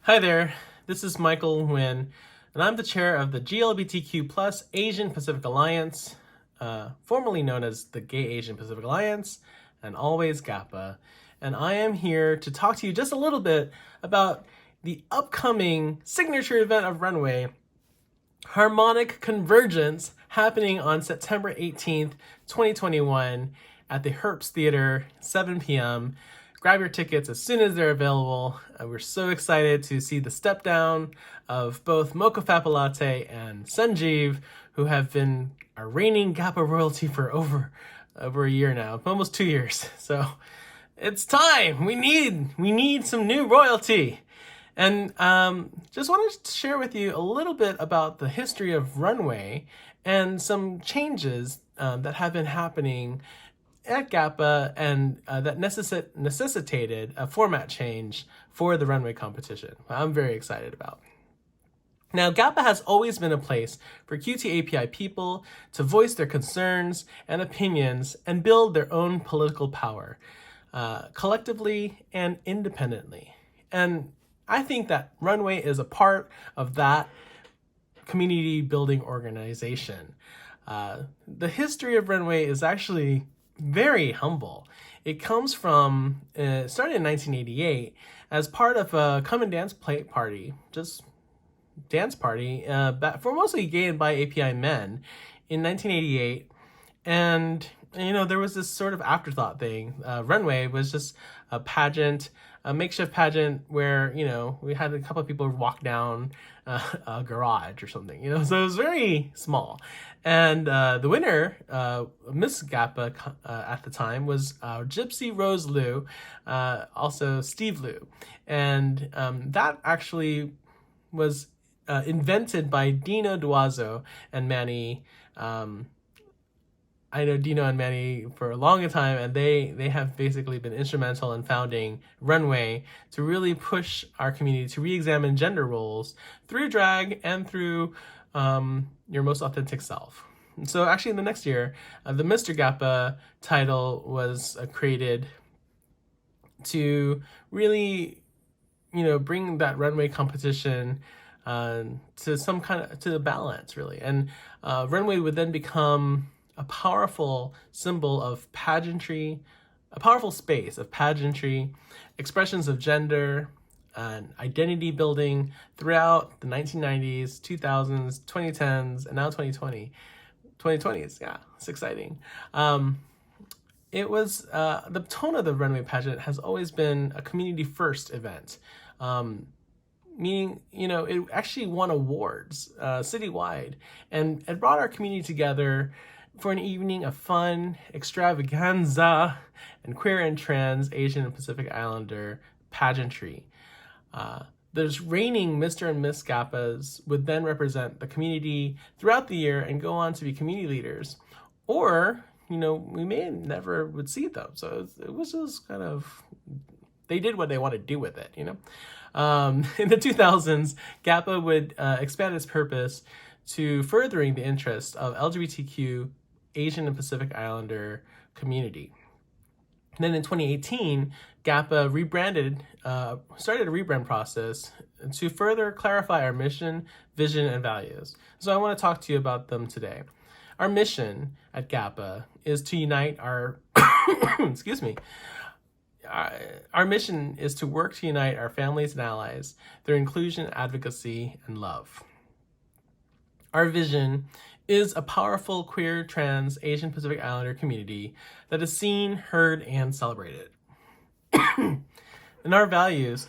Hi there, this is Michael Nguyen, and I'm the chair of the GLBTQ plus Asian Pacific Alliance, formerly known as the Gay Asian Pacific Alliance, and always GAPA. And I am here to talk to you just a little bit about the upcoming signature event of Runway, Harmonic Convergence, happening on September 18th, 2021 at the Herps Theater, 7 p.m. Grab your tickets as soon as they're available. We're so excited to see the step down of both Mocha Latte and Sanjeev, who have been our reigning GAPA royalty for over a year now, almost 2 years. So it's time. We need some new royalty. And just wanted to share with you a little bit about the history of Runway and some changes that have been happening at GAPA and that necessitated a format change for the Runway competition. I'm very excited about. Now, GAPA has always been a place for QTAPI people to voice their concerns and opinions and build their own political power, collectively and independently. And I think that Runway is a part of that community building organization. The history of Runway is actually very humble. It comes from, started in 1988 as part of a come and dance party, just dance party, for mostly gay and bi API men in 1988. And, there was this sort of afterthought thing. Runway was just a pageant, a makeshift pageant where, we had a couple of people walk down a garage or something, so it was very small. And the winner, Miss GAPA at the time, was Gypsy Rose Liu, also Steve Liu. And that actually was invented by Dino Duazo and Manny. I know Dino and Manny for a long time, and they have basically been instrumental in founding Runway to really push our community to re-examine gender roles through drag and through your most authentic self. And so actually in the next year, the Mr. GAPA title was created to really, bring that Runway competition to some to the balance, really. And Runway would then become a powerful symbol of pageantry, a powerful space of pageantry, expressions of gender, and identity building throughout the 1990s, 2000s, 2010s, and now 2020s. Yeah, it's exciting. It was, the tone of the Runway pageant has always been a community first event. Meaning, it actually won awards citywide, and it brought our community together for an evening of fun, extravaganza, and queer and trans Asian and Pacific Islander pageantry. Those reigning Mr. and Miss GAPAs would then represent the community throughout the year and go on to be community leaders. Or, we may never would see them. So it was just kind of, they did what they wanted to do with it, In the 2000s, GAPA would expand its purpose to furthering the interests of LGBTQ Asian and Pacific Islander community. And then in 2018, GAPA started a rebrand process to further clarify our mission, vision, and values. So I want to talk to you about them today. Our mission at GAPA is to unite our, excuse me, our mission is to work to unite our families and allies through inclusion, advocacy, and love. Our vision is a powerful queer, trans, Asian Pacific Islander community that is seen, heard, and celebrated. And our values,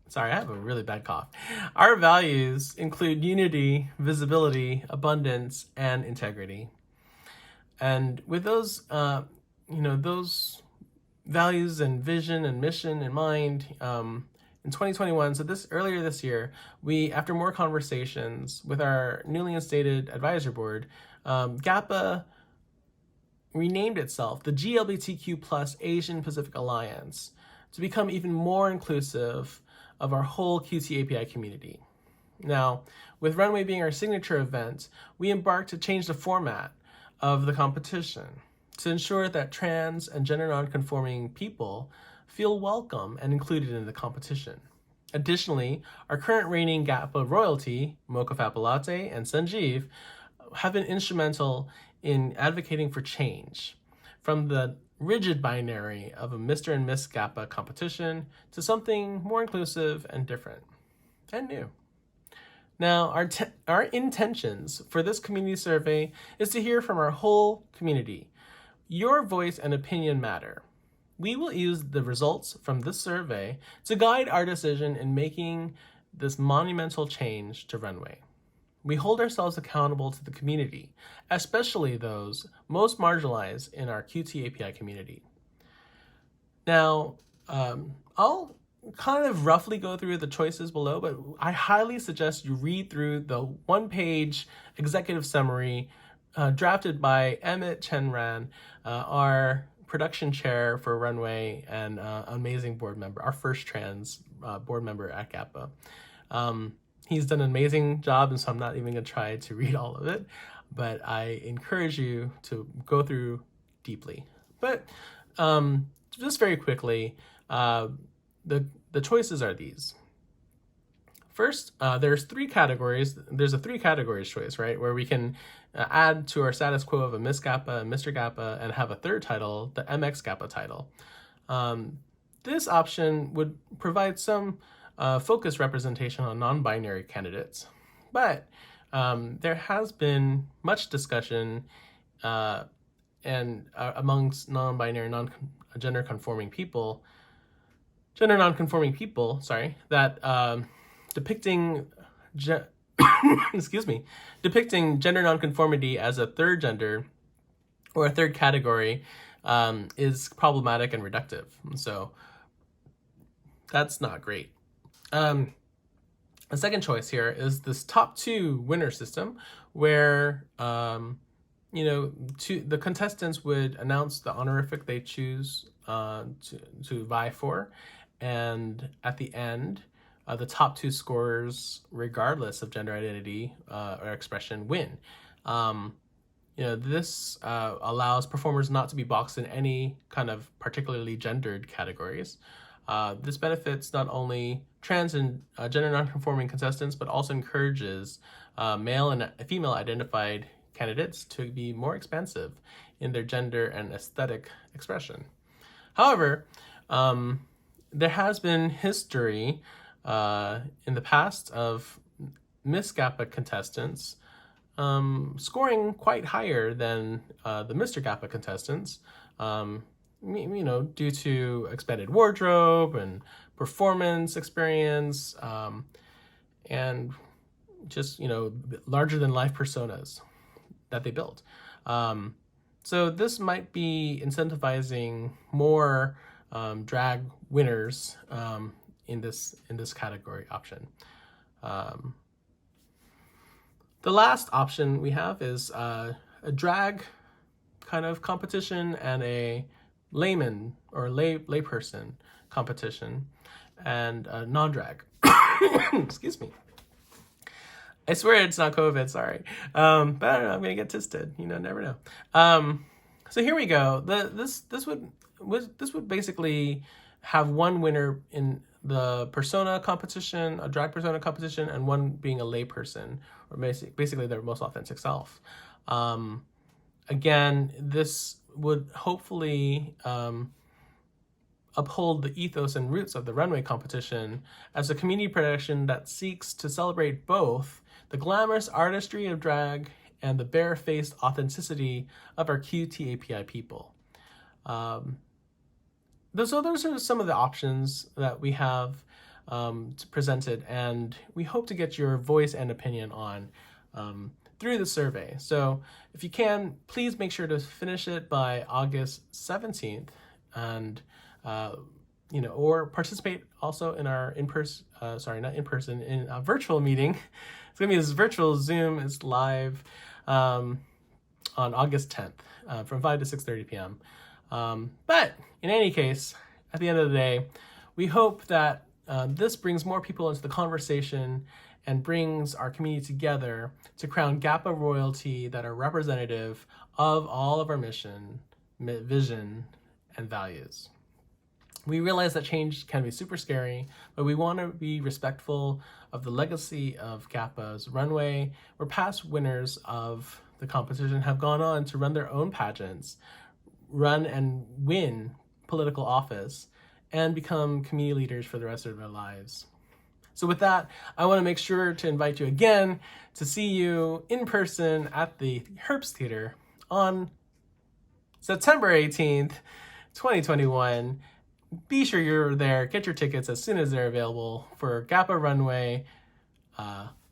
sorry, I have a really bad cough. Our values include unity, visibility, abundance, and integrity. And with those, those values and vision and mission in mind, in 2021, so earlier this year, we, after more conversations with our newly instated advisory board, GAPA renamed itself the GLBTQ plus Asian Pacific Alliance to become even more inclusive of our whole QTAPI community. Now, with Runway being our signature event, we embarked to change the format of the competition to ensure that trans and gender non-conforming people feel welcome and included in the competition. Additionally, our current reigning GAPA royalty, Mocha Fappa Latte and Sanjeev, have been instrumental in advocating for change from the rigid binary of a Mr. and Miss GAPA competition to something more inclusive and different and new. Now, our intentions for this community survey is to hear from our whole community. Your voice and opinion matter. We will use the results from this survey to guide our decision in making this monumental change to Runway. We hold ourselves accountable to the community, especially those most marginalized in our Qt API community. Now, I'll kind of roughly go through the choices below, but I highly suggest you read through the one-page executive summary drafted by Emmett Chenran, our production chair for Runway and amazing board member, our first trans board member at GAPA. He's done an amazing job, and so I'm not even going to try to read all of it, but I encourage you to go through deeply. But just very quickly, the choices are these. First, there's three categories. There's a three categories choice, right? Where we can add to our status quo of a Miss GAPA and Mr. GAPA and have a third title, the MX GAPA title. This option would provide some focused representation on non-binary candidates, but there has been much discussion and amongst non-binary, gender non-conforming people, that depicting depicting gender nonconformity as a third gender or a third category is problematic and reductive. So that's not great. The second choice here is this top two winner system, where the contestants would announce the honorific they choose to vie for, and at the end, the top two scorers, regardless of gender identity or expression, win. This allows performers not to be boxed in any kind of particularly gendered categories. This benefits not only trans and gender nonconforming contestants, but also encourages male and female identified candidates to be more expansive in their gender and aesthetic expression. However, there has been history in the past of Miss GAPA contestants scoring quite higher than the Mr. GAPA contestants, due to expanded wardrobe and performance experience, and just, larger than life personas that they built. So this might be incentivizing more drag winners in this category option. The last option we have is a drag kind of competition and a layman or layperson competition, and non-drag. Excuse me. I swear it's not COVID, sorry. But I don't know, I'm gonna get tested. Never know. So here we go. This would basically have one winner in the persona competition, a drag persona competition, and one being a layperson, or basically their most authentic self. Again, this would hopefully uphold the ethos and roots of the Runway competition as a community production that seeks to celebrate both the glamorous artistry of drag and the bare-faced authenticity of our Qt API people. Those are some of the options that we have presented, and we hope to get your voice and opinion on through the survey. So if you can, please make sure to finish it by August 17th, and or participate also in our in a virtual meeting. It's gonna be this virtual Zoom. It's live on August 10th from 5 to 6:30 p.m. But in any case, at the end of the day, we hope that this brings more people into the conversation and brings our community together to crown GAPA royalty that are representative of all of our mission, vision, and values. We realize that change can be super scary, but we want to be respectful of the legacy of Kappa's Runway, where past winners of the competition have gone on to run their own pageants, run and win political office, and become community leaders for the rest of their lives. So with that, I want to make sure to invite you again to see you in person at the Herbst Theater on September 18th, 2021. Be sure you're there. Get your tickets as soon as they're available for Kappa Runway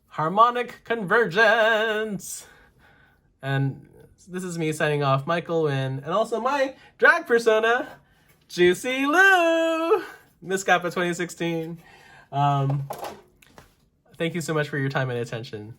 Harmonic Convergence. And this is me signing off, Michael Wynn, and also my drag persona, Juicy Lou, Miss Kappa 2016. Thank you so much for your time and attention.